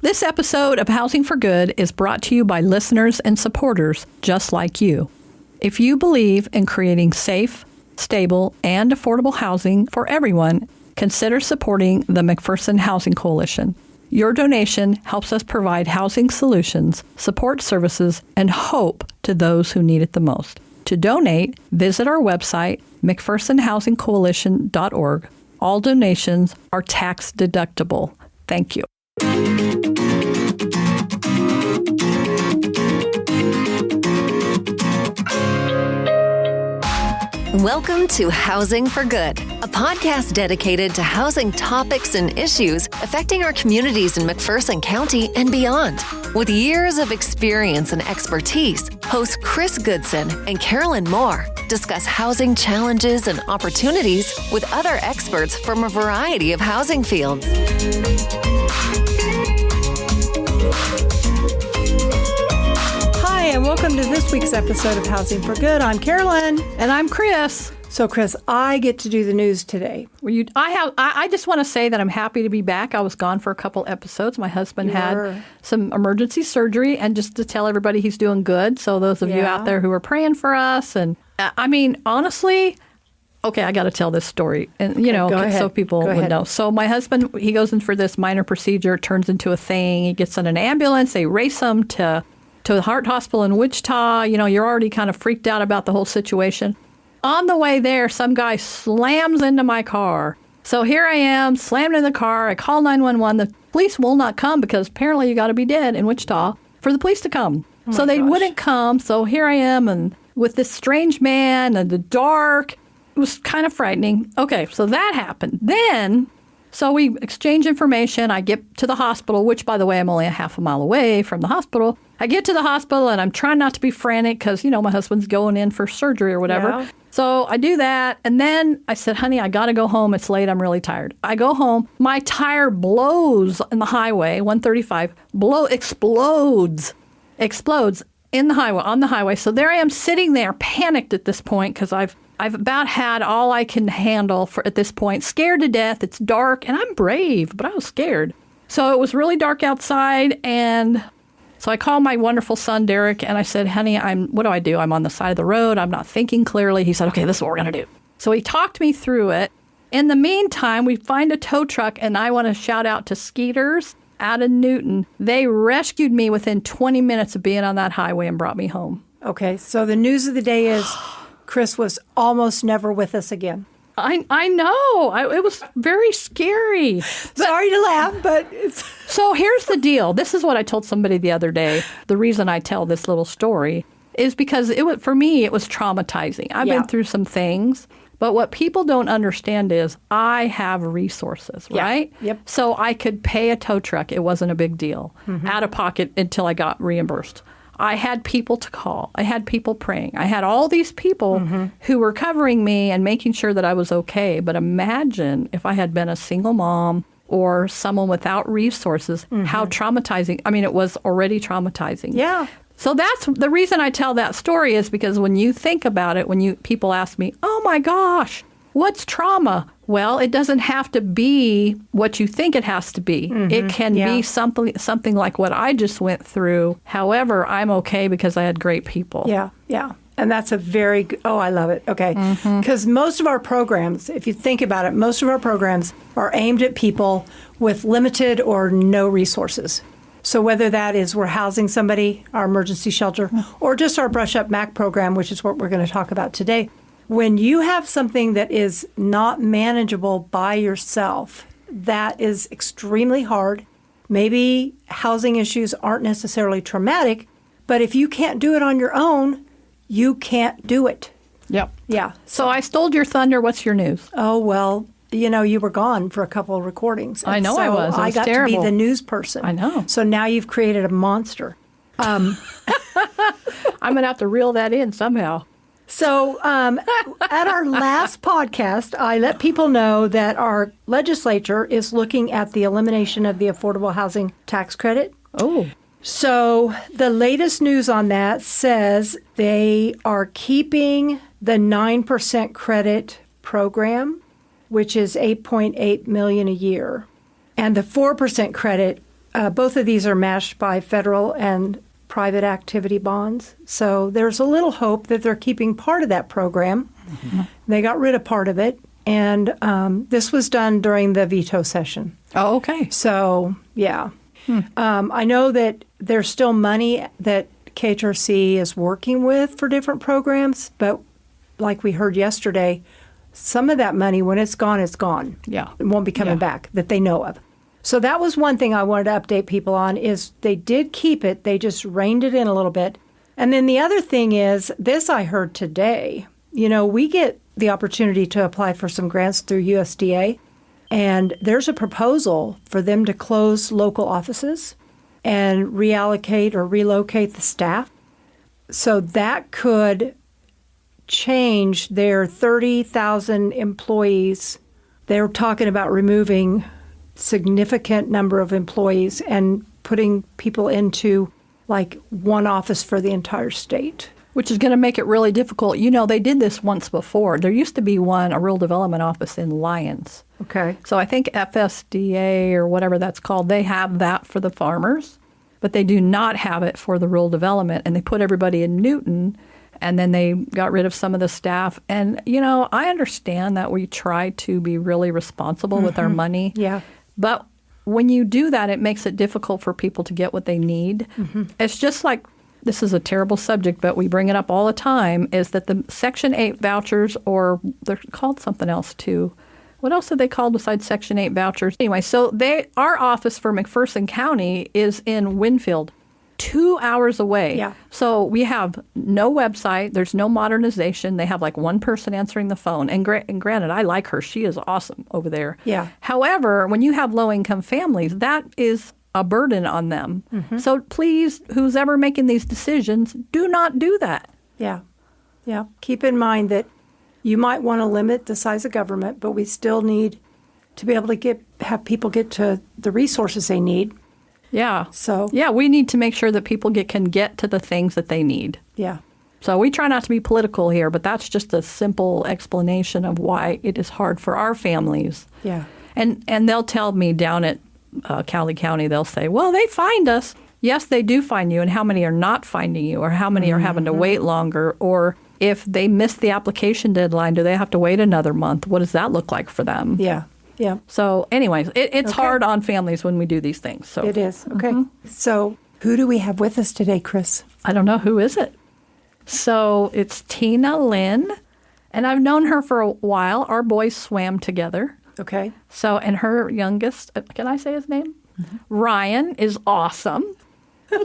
This episode of Housing for Good is brought to you by listeners and supporters just like you. If you believe in creating safe, stable, and affordable housing for everyone, consider supporting the McPherson Housing Coalition. Your donation helps us provide housing solutions, support services, and hope to those who need it the most. To donate, visit our website, McPhersonHousingCoalition.org. All donations are tax deductible. Thank you. Welcome to Housing for Good, a podcast dedicated to housing topics and issues affecting our communities in McPherson County and beyond. With years of experience and expertise, hosts Chris Goodson and Karolyn Moore discuss housing challenges and opportunities with other experts from a variety of housing fields. Hi, and welcome to this week's episode of Housing for Good. I'm Karolyn. And I'm Chris. So, Chris, I get to do the news today. I just want to say that I'm happy to be back. I was gone for a couple episodes. My husband had some emergency surgery, and just to tell everybody he's doing good. So those of you out there who are praying for us, and I mean, honestly, okay, I got to tell this story, and so people would know. So my husband, he goes in for this minor procedure, it turns into a thing. He gets in an ambulance. They race him to the heart hospital in Wichita. You're already kind of freaked out about the whole situation. On the way there, some guy slams into my car. So here I am, slammed in the car. I call 911. The police will not come because apparently you got to be dead in Wichita for the police to come. So they wouldn't come. So here I am, and with this strange man in the dark. It was kind of frightening. Okay, so that happened. Then, so we exchange information. I get to the hospital, which, by the way, I'm only a half a mile away from the hospital. I get to the hospital, and I'm trying not to be frantic because, my husband's going in for surgery or whatever. Yeah. So I do that, and then I said, honey, I got to go home. It's late. I'm really tired. I go home. My tire blows in the highway, 135, explodes in the highway, on the highway. So there I am sitting there, panicked at this point because I've about had all I can handle at this point, scared to death. It's dark, and I'm brave, but I was scared. So it was really dark outside, and so I called my wonderful son, Derek, and I said, honey, what do? I'm on the side of the road. I'm not thinking clearly. He said, okay, this is what we're going to do. So he talked me through it. In the meantime, we find a tow truck, and I want to shout out to Skeeters out of Newton. They rescued me within 20 minutes of being on that highway and brought me home. Okay, so the news of the day is Chris was almost never with us again. I know. It was very scary. Sorry to laugh, but So here's the deal. This is what I told somebody the other day. The reason I tell this little story is because for me, it was traumatizing. I've been through some things, but what people don't understand is I have resources, right? Yep. So I could pay a tow truck. It wasn't a big deal. Out of pocket until I got reimbursed. I had people to call. I had people praying. I had all these people who were covering me and making sure that I was okay. But imagine if I had been a single mom or someone without resources, how traumatizing. I mean, it was already traumatizing. Yeah. So that's the reason I tell that story is because when you think about it, people ask me, oh my gosh, what's trauma? Well, it doesn't have to be what you think it has to be. It can be something like what I just went through. However, I'm okay because I had great people. Yeah. And that's a very good, I love it. Okay. Because most of our programs, if you think about it, most of our programs are aimed at people with limited or no resources. So whether that is we're housing somebody, our emergency shelter, or just our Brush Up MAC program, which is what we're going to talk about today. When you have something that is not manageable by yourself, that is extremely hard. Maybe housing issues aren't necessarily traumatic, but if you can't do it on your own, you can't do it. Yep. Yeah. So I stole your thunder. What's your news? Oh, well, you were gone for a couple of recordings. I know I was. I got terrible. to be the news person. I know. So now you've created a monster. I'm going to have to reel that in somehow. So at our last podcast, I let people know that our legislature is looking at the elimination of the affordable housing tax credit. Oh. So the latest news on that says they are keeping the 9% credit program, which is $8.8 million a year. And the 4% credit both of these are matched by federal and private activity bonds. So there's a little hope that they're keeping part of that program. Mm-hmm. They got rid of part of it. And this was done during the veto session. Oh, okay. So, yeah. I know that there's still money that KHRC is working with for different programs, but like we heard yesterday, some of that money, when it's gone, it's gone. Yeah. It won't be coming back that they know of. So that was one thing I wanted to update people on is they did keep it. They just reined it in a little bit. And then the other thing is, this I heard today, we get the opportunity to apply for some grants through USDA. And there's a proposal for them to close local offices and reallocate or relocate the staff. So that could change their 30,000 employees. They're talking about removing significant number of employees and putting people into like one office for the entire state. Which is going to make it really difficult. They did this once before. There used to be a rural development office in Lyons. Okay. So I think FSDA or whatever that's called, they have that for the farmers, but they do not have it for the rural development. And they put everybody in Newton, and then they got rid of some of the staff. And, I understand that we try to be really responsible with our money. Yeah. But when you do that, it makes it difficult for people to get what they need. Mm-hmm. It's just like, this is a terrible subject, but we bring it up all the time, is that the Section 8 vouchers, or they're called something else too. What else are they called besides Section 8 vouchers? Anyway, so our office for McPherson County is in Winfield, 2 hours away. Yeah. So we have no website. There's no modernization. They have like one person answering the phone. And granted, I like her. She is awesome over there. Yeah. However, when you have low-income families, that is a burden on them. Mm-hmm. So please, who's ever making these decisions, do not do that. Yeah. Yeah. Keep in mind that you might want to limit the size of government, but we still need to be able to have people get to the resources they need. Yeah. So. Yeah, we need to make sure that people can get to the things that they need. Yeah. So we try not to be political here, but that's just a simple explanation of why it is hard for our families. Yeah. And they'll tell me down at Cowley County, they'll say, well, they find us. Yes, they do find you. And how many are not finding you, or how many are having to wait longer? Or if they miss the application deadline, do they have to wait another month? What does that look like for them? Yeah. Yeah. So anyways, it's hard on families when we do these things. So it is. Okay. Mm-hmm. So who do we have with us today, Chris? I don't know. Who is it? So it's Tina Lyne, and I've known her for a while. Our boys swam together. Okay. So, and her youngest, can I say his name? Mm-hmm. Ryan is awesome.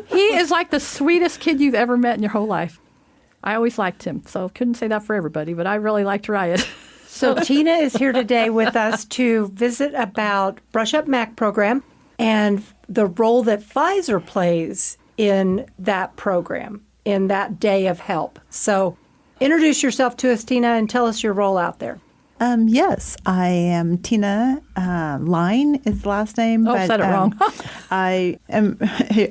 He is like the sweetest kid you've ever met in your whole life. I always liked him. So couldn't say that for everybody, but I really liked Ryan. So Tina is here today with us to visit about Brush Up Mac program and the role that Pfizer plays in that program, in that day of help. So introduce yourself to us, Tina, and tell us your role out there. Yes, I am Tina Lyne is the last name. Oh, but, said it wrong. I am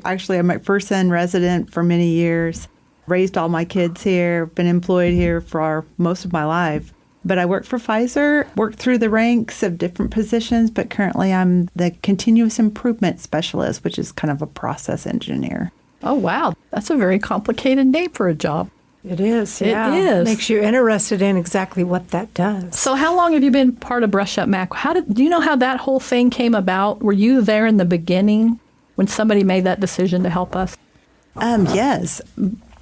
actually a McPherson resident for many years. Raised all my kids here, been employed here for most of my life. But I work for Pfizer, worked through the ranks of different positions, but currently I'm the continuous improvement specialist, which is kind of a process engineer. Oh, wow. That's a very complicated name for a job. It is, yeah. It is. Makes you interested in exactly what that does. So how long have you been part of Brush Up Mac? Do you know how that whole thing came about? Were you there in the beginning when somebody made that decision to help us? Yes.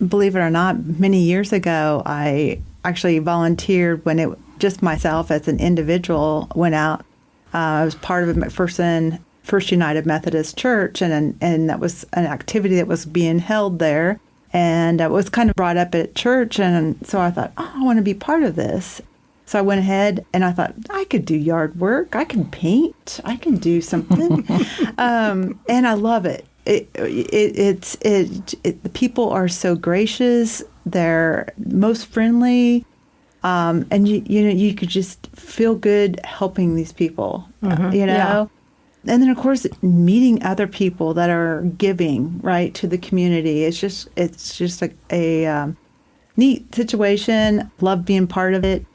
Believe it or not, many years ago, I actually volunteered when just myself as an individual went out. I was part of a McPherson First United Methodist Church, and that was an activity that was being held there. And I was kind of brought up at church, and so I thought, I want to be part of this. So I went ahead, and I thought, I could do yard work. I can paint. I can do something. And I love it. The people are so gracious. They're most friendly. And you could just feel good helping these people, Yeah. And then, of course, meeting other people that are giving, right, to the community. It's just a neat situation. Love being part of it.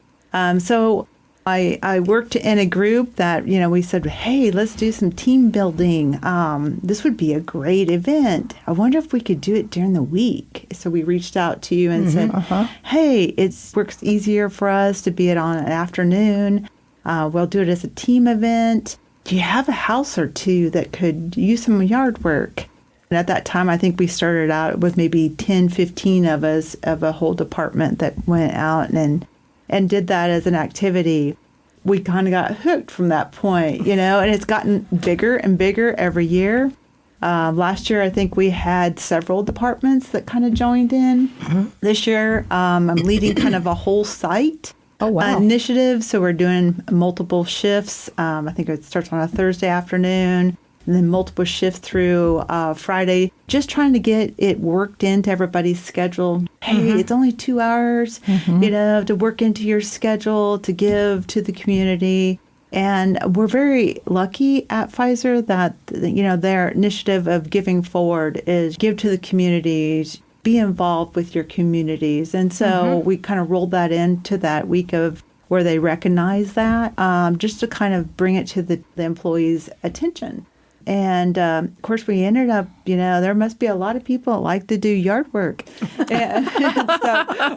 So I worked in a group that, we said, hey, let's do some team building. This would be a great event. I wonder if we could do it during the week. So we reached out to you and said, hey, it works easier for us to be it on an afternoon. We'll do it as a team event. Do you have a house or two that could use some yard work? And at that time, I think we started out with maybe 10, 15 of us of a whole department that went out and did that as an activity. We kind of got hooked from that point, and it's gotten bigger and bigger every year. Last year, I think we had several departments that kind of joined in. This year, I'm leading kind of a whole site initiative. So we're doing multiple shifts. I think it starts on a Thursday afternoon. And then multiple shifts through Friday, just trying to get it worked into everybody's schedule. Hey, it's only 2 hours, to work into your schedule, to give to the community. And we're very lucky at Pfizer that, their initiative of giving forward is give to the communities, be involved with your communities. And so we kind of rolled that into that week of where they recognize that, just to kind of bring it to the employees' attention. And, of course, we ended up, there must be a lot of people that like to do yard work.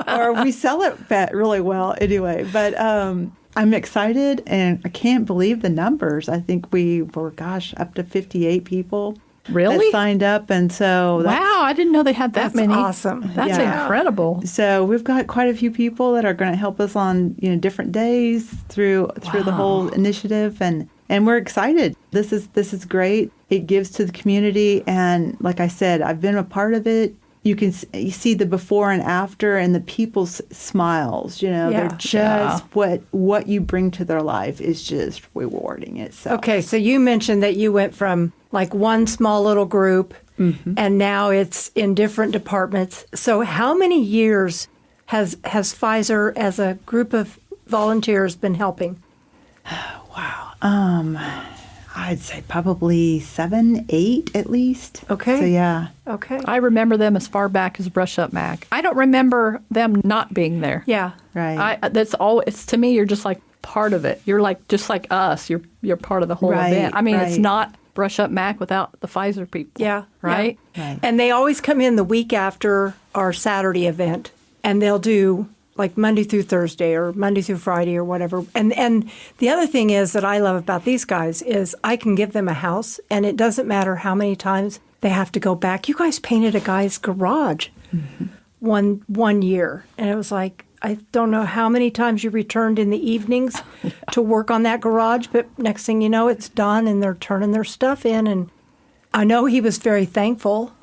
Or we sell it really well anyway. But I'm excited, and I can't believe the numbers. I think we were, up to 58 people that signed up. And so wow, I didn't know they had that many. Awesome. That's incredible. So we've got quite a few people that are going to help us on, different days through the whole initiative. And we're excited. This is great. It gives to the community. And like I said, I've been a part of it. You see the before and after and the people's smiles. They're just what you bring to their life is just rewarding itself. Okay, so you mentioned that you went from like one small little group and now it's in different departments. So how many years has Pfizer as a group of volunteers been helping? Wow. I'd say probably 7, 8 at least. Okay. So yeah. Okay. I remember them as far back as Brush Up Mac. I don't remember them not being there. Yeah. Right. It's to me, you're just like part of it. You're like just like us. You're part of the whole event. I mean, it's not Brush Up Mac without the Pfizer people. Yeah. Right? Yeah. Right. And they always come in the week after our Saturday event, and they'll do like Monday through Thursday or Monday through Friday or whatever. And the other thing is that I love about these guys is I can give them a house, and it doesn't matter how many times they have to go back. You guys painted a guy's garage one year, and it was like, I don't know how many times you returned in the evenings to work on that garage, but next thing you know, it's done, and they're turning their stuff in, and I know he was very thankful.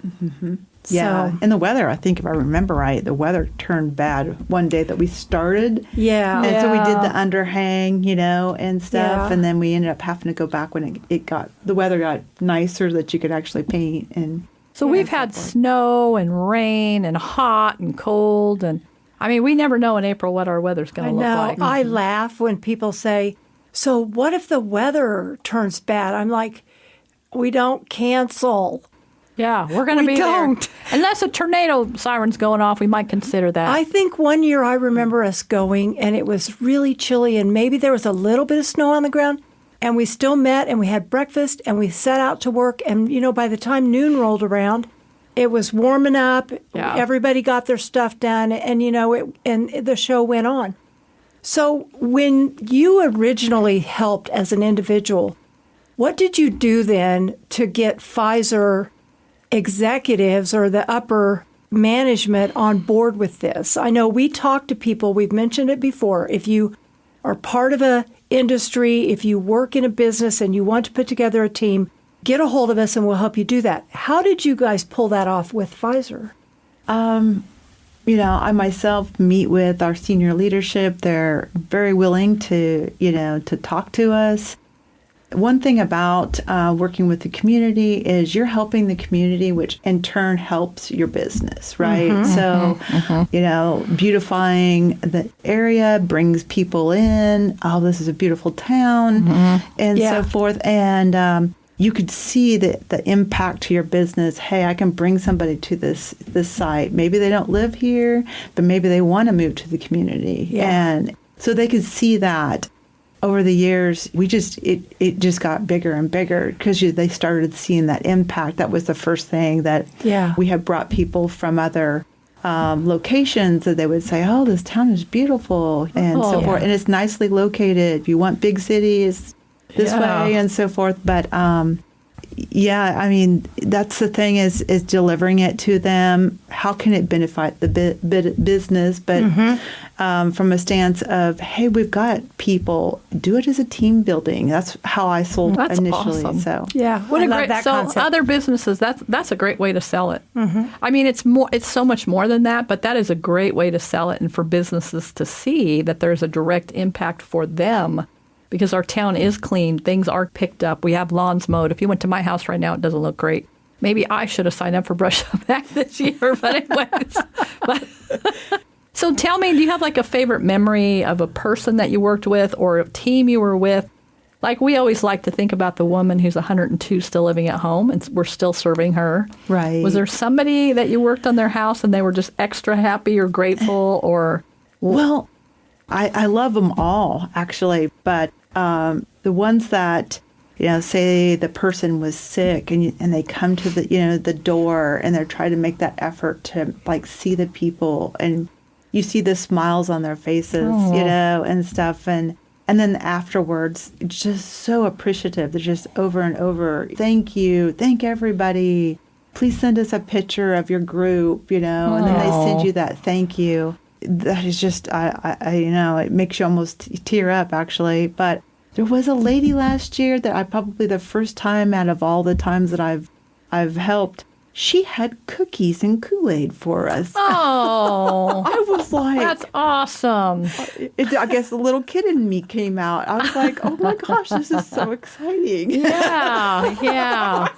Yeah, So, and the weather, I think if I remember right, the weather turned bad one day that we started. Yeah. And so we did the underhang, and stuff, Yeah. and then we ended up having to go back when the weather got nicer that you could actually paint. And So we've had snow and rain and hot and cold, and I mean, we never know in April what our weather's going I to look know. like. I laugh when people say, so what if the weather turns bad? I'm like, we don't cancel. Yeah, we're going to We be don't. there. Unless a tornado siren's going off, we might consider that. I think one year I remember us going, and it was really chilly, and maybe there was a little bit of snow on the ground, and we still met, and we had breakfast, and we set out to work, and, by the time noon rolled around, it was warming up. Yeah. Everybody got their stuff done, and, and the show went on. So when you originally helped as an individual, what did you do then to get Pfizer executives or the upper management on board with this? I know we talk to people, we've mentioned it before. If you are part of a industry, if you work in a business and you want to put together a team, get a hold of us and we'll help you do that. How did you guys pull that off with Pfizer? I myself meet with our senior leadership. They're very willing to, to talk to us. One thing about working with the community is you're helping the community, which in turn helps your business, right? Beautifying the area brings people in. Oh, this is a beautiful town, and so forth. And you could see the impact to your business. Hey, I can bring somebody to this site. Maybe they don't live here, but maybe they want to move to the community. Yeah. And so they could see that. over the years, it just got bigger and bigger because they started seeing that impact. That was the first thing that we had brought people from other locations that they would say, oh, this town is beautiful and so forth. And it's nicely located. If you want big cities this way and so forth. But I mean, that's the thing is delivering it to them. How can it benefit the business? But from a stance of, hey, we've got people, do it as a team building. That's how I sold initially. Awesome. So what a great concept. Other businesses, that's a great way to sell it. I mean, it's so much more than that, but that is a great way to sell it and for businesses to see that there's a direct impact for them. Because our town is clean, things are picked up. We have lawns mowed. If you went to my house right now, it doesn't look great. Maybe I should have signed up for Brush Up Back this year, but anyways. So tell me, do you have like a favorite memory of a person that you worked with or a team you were with? Like we always like to think about the woman who's 102 still living at home and we're still serving her. Right. Was there somebody that you worked on their house and they were just extra happy or grateful or? Well, I love them all, actually, but the ones that, say the person was sick and they come to the door and they're trying to make that effort to like see the people and you see the smiles on their faces, and stuff. And then afterwards, it's just so appreciative. They're just over and over. Thank you. Thank everybody. Please send us a picture of your group, and then they send you that thank you. That is just, it makes you almost tear up, actually. But there was a lady last year that probably the first time out of all the times that I've helped, she had cookies and Kool-Aid for us. Oh, I was like, that's awesome. I guess the little kid in me came out. I was like, oh my gosh, this is so exciting. Yeah.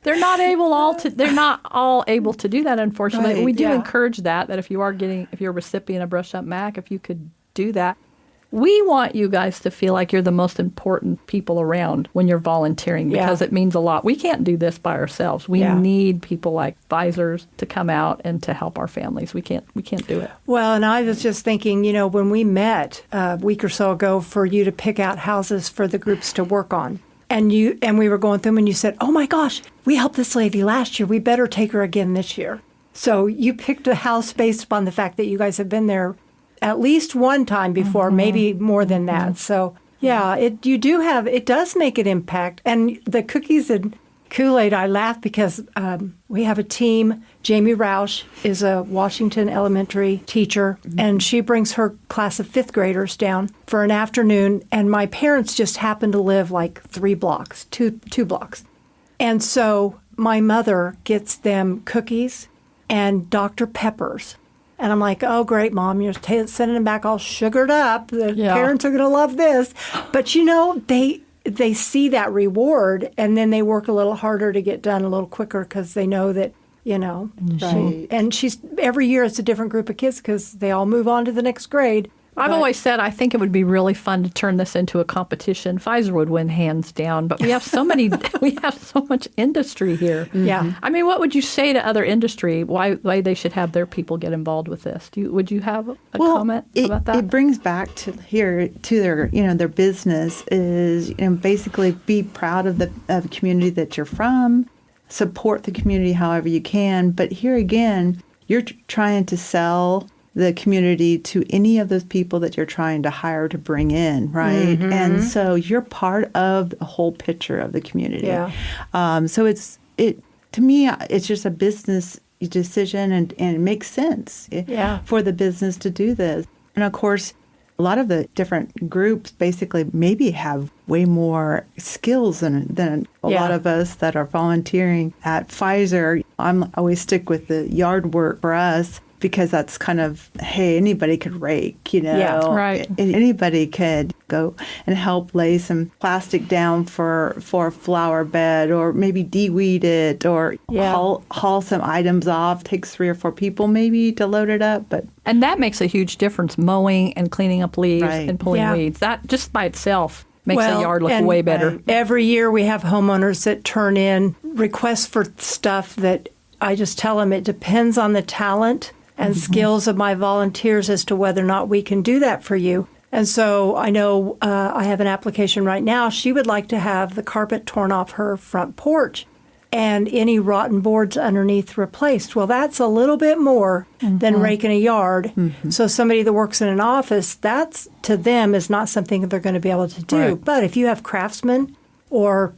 They're not all able to do that, unfortunately. Right, we do encourage that if you're a recipient of Brush Up Mac, if you could do that. We want you guys to feel like you're the most important people around when you're volunteering because it means a lot. We can't do this by ourselves. We need people like Pfizer's to come out and to help our families. We can't do it. Well, and I was just thinking, when we met a week or so ago for you to pick out houses for the groups to work on. And we were going through them and you said, oh my gosh, we helped this lady last year. We better take her again this year. So you picked a house based upon the fact that you guys have been there at least one time before, maybe more than that. So it does make an impact. And the cookies and Kool-Aid, I laugh because we have a team. Jamie Roush is a Washington elementary teacher, and she brings her class of fifth graders down for an afternoon. And my parents just happen to live like 2 blocks. And so my mother gets them cookies and Dr. Peppers. And I'm like, oh, great, Mom, you're sending them back all sugared up. The parents are going to love this. But, they see that reward, and then they work a little harder to get done a little quicker because they know that, Right. And every year it's a different group of kids because they all move on to the next grade. I've always said I think it would be really fun to turn this into a competition. Pfizer would win hands down, but we have so much industry here. Yeah. I mean, what would you say to other industry why they should have their people get involved with this? Would you have a comment about that? It brings back to their business is basically be proud of the community that you're from, support the community however you can, but here again, you're trying to sell the community to any of those people that you're trying to hire to bring in, right? Mm-hmm. And so you're part of the whole picture of the community. Yeah. So to me, it's just a business decision, and it makes sense for the business to do this. And of course, a lot of the different groups basically maybe have way more skills than a lot of us that are volunteering at Pfizer. I'm always stick with the yard work for us, because that's kind of, hey, anybody could rake, Yeah, right. Anybody could go and help lay some plastic down for a flower bed, or maybe de-weed it, or haul some items off. Takes 3 or 4 people maybe to load it up. And that makes a huge difference, mowing and cleaning up leaves and pulling weeds. That just by itself makes a yard look way better. Every year we have homeowners that turn in requests for stuff that I just tell them it depends on the talent and skills of my volunteers as to whether or not we can do that for you. And so I know I have an application right now. She would like to have the carpet torn off her front porch and any rotten boards underneath replaced. Well, that's a little bit more than raking a yard. So somebody that works in an office, that's to them is not something that they're going to be able to do. Right. But if you have craftsmen or,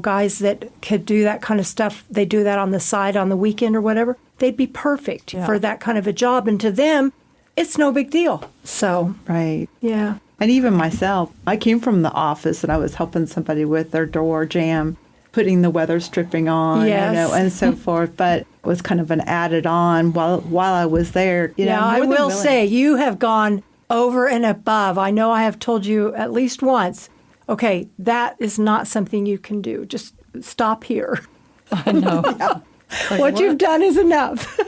guys that could do that kind of stuff, they do that on the side on the weekend or whatever, they'd be perfect for that kind of a job. And to them, it's no big deal. So, Right. yeah. And even myself, I came from the office and I was helping somebody with their door jamb, putting the weather stripping on, Yes. and so forth. But it was kind of an added on while I was there. I more than will willing. say you have gone over and above. I know I have told you at least once, okay, that is not something you can do. Just stop here. I know. What you've done is enough.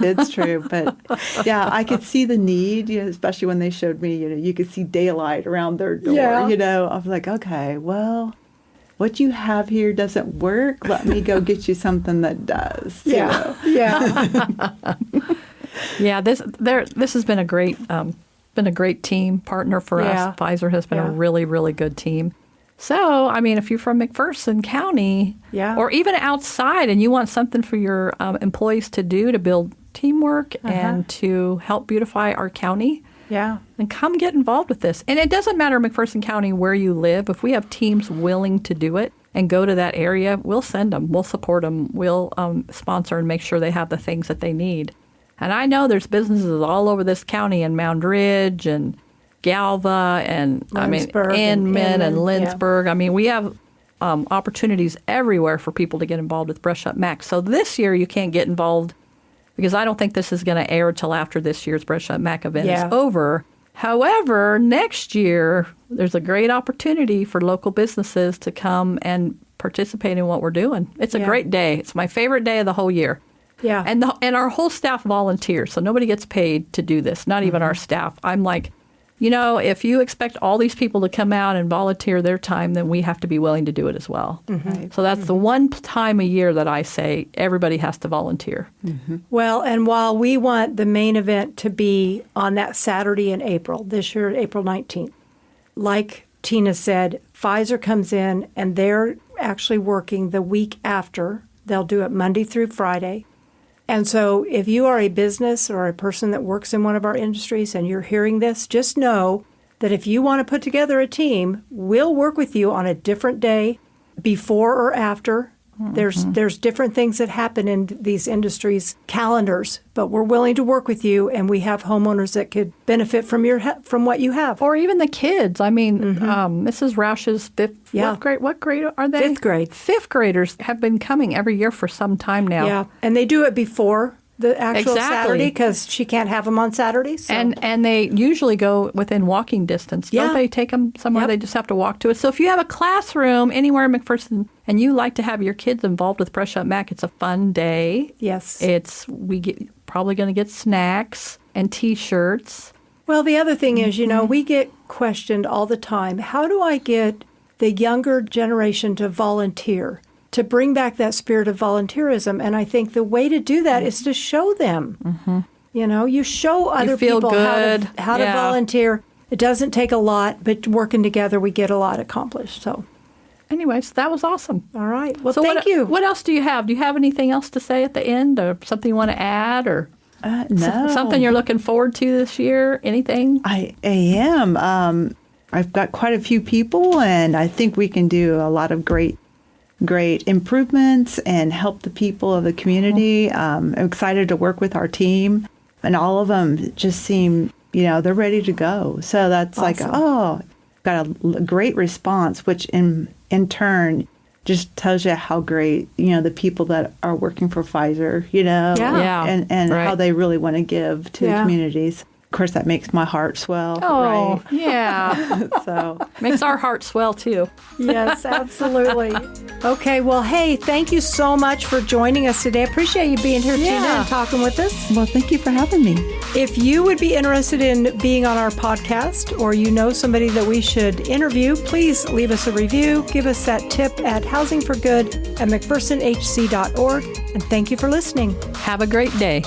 It's true, but yeah, I could see the need, especially when they showed me, you could see daylight around their door, Yeah. I was like, okay, well, what you have here doesn't work. Let me go get you something that does. Yeah. Yeah, this has been a great team partner for Yeah. us. Pfizer has been Yeah. a really, really good team. So, I mean, if you're from McPherson County, Yeah. or even outside, and you want something for your employees to do to build teamwork and to help beautify our county, Yeah. then come get involved with this. And it doesn't matter, McPherson County, where you live. If we have teams willing to do it and go to that area, we'll send them. We'll support them. We'll sponsor and make sure they have the things that they need. And I know there's businesses all over this county in Mound Ridge and Galva and Lindsborg and Inman and Inman, yeah. Lindsborg. I mean, we have opportunities everywhere for people to get involved with Brush Up Mac. So this year you can't get involved because I don't think this is going to air till after this year's Brush Up Mac event is over. However, next year there's a great opportunity for local businesses to come and participate in what we're doing. It's a great day. It's my favorite day of the whole year. Yeah. And our whole staff volunteers, so nobody gets paid to do this, not even our staff. I'm like, if you expect all these people to come out and volunteer their time, then we have to be willing to do it as well. So that's the one time a year that I say everybody has to volunteer. Well, and while we want the main event to be on that Saturday in April, this year, April 19th, like Tina said, Pfizer comes in and they're actually working the week after. They'll do it Monday through Friday. And so if you are a business or a person that works in one of our industries and you're hearing this, just know that if you want to put together a team, we'll work with you on a different day, before or after. There's different things that happen in these industries' calendars, but we're willing to work with you, and we have homeowners that could benefit from what you have. Or even the kids. I mean, Mrs. Roush's fifth. Yeah. What grade are they? Fifth grade. Fifth graders have been coming every year for some time now. Yeah, and they do it before the actual Exactly. Saturday because she can't have them on Saturdays. So. And they usually go within walking distance. Yeah. Don't they take them somewhere they just have to walk to it? So if you have a classroom anywhere in McPherson and you like to have your kids involved with Brush Up Mac, it's a fun day. Yes. Probably going to get snacks and T-shirts. Well, the other thing is, we get questioned all the time. How do I get the younger generation to volunteer, to bring back that spirit of volunteerism? And I think the way to do that is to show them. You show other feel people good. how to volunteer. It doesn't take a lot, but working together, we get a lot accomplished. So, anyways, that was awesome. all right. Well, So thank you. What else do you have? Do you have anything else to say at the end, or something you want to add, or No. something you're looking forward to this year? Anything? I am. I've got quite a few people, and I think we can do a lot of great improvements and help the people of the community. I'm excited to work with our team, and all of them just seem, they're ready to go. So that's Awesome. got a great response, which in turn just tells you how great, the people that are working for Pfizer, Yeah. and Right. how they really want to give to the Yeah. communities. Of course, that makes my heart swell. Oh, yeah. Right? So, Makes our heart swell, too. Yes, absolutely. Okay, well, hey, thank you so much for joining us today. I appreciate you being here, Tina, Yeah. and talking with us. well, thank you for having me. If you would be interested in being on our podcast, or you know somebody that we should interview, please leave us a review. Give us that tip at housingforgood@mcphersonhc.org. And thank you for listening. Have a great day.